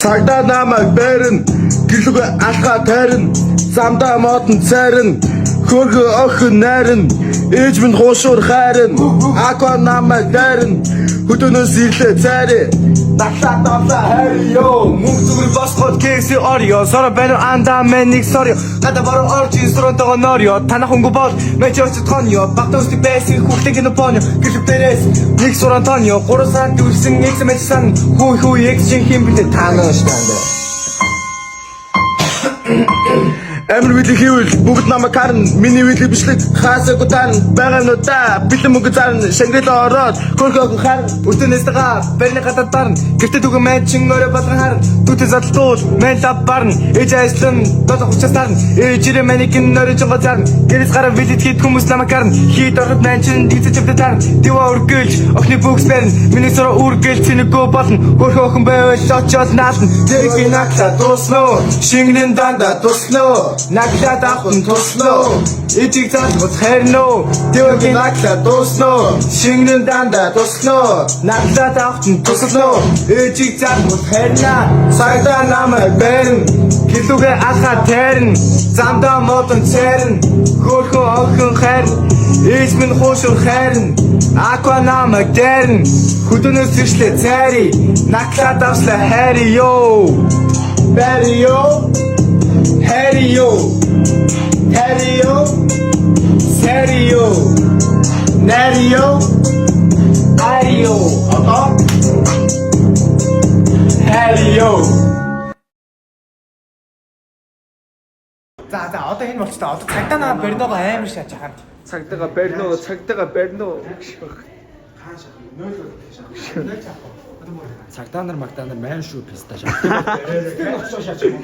Цагдаа намайг барин гэрлүгэ алхаа тайрна замдаа модон цайрна хөргө охин найрна ээж минь хуушуур хайрна аква намайг дайрна хөдөөнөөс ирлээ цайрэ Наглаа давлаа хайрё мөнгө зүгээр босгоод кэси орё сора бэнэ анда мэник сорё гада баруу орж инструментоо норё танах хөнгө бол мэжөөч тонё багтоос бэсик хүүхдийг нь понё гэлбэрээс нэг суран тонё 3 сар дүүрсэн экс мэжсэн хүү экс чин хим битэ танаас тандаа Эмэр вили хийвэл бүгд намайг харна миний вили бичлэг хаасаг утаан байгаа нь удаа бэлэн мөнгө зарна шангэл ороод хөрхөг харна үстэнэстага бэрний хатад барна гэртээ дүгэн мэн чин өрөө болгон харна түтэн задлуул мэн лав барна ээж айслан дото хүчээс тарна ээжирэ мэникин өрөө жого зарна гэрээс гараа вилид хит хүмүүс намайг харна хит ороод мэн чин дийцэ чивдэ тарна дива үргэлж охны бүгс барна миний сора үргэлж цэнэгөө болно хөрхөө охин байвал очоод наална дэгийн накта дусноо шингэн данда дусноо Наглаад ахын туслоо ичиг залгууд хайрноо дэвгийн наглаа дусноо шингэн данда туслоо наглаад ахын туслоо ичиг залгууд хайрнаа цагдаа намайг барин гэлүгэ алхаа тайрна замдаа модон цайрна хөөхөө охин хайрна ээж минь хуушуур хайрна аква намайг дайрна хөдөөнөөс иршлээ цайри наглаад авслаа хайрё бариё Harry-o, Harry-o, Harry-o, Natty-o, Harry-o, Harry-o. За одоо энэ болчихлоо. Одоо цагдаа намайг бариногоо амар шааж хаа. Цагдаагаа барьно. Хаашаа 0 Цагдаа нар магдаа нар майн шүү пистаж. очоо шаач юм.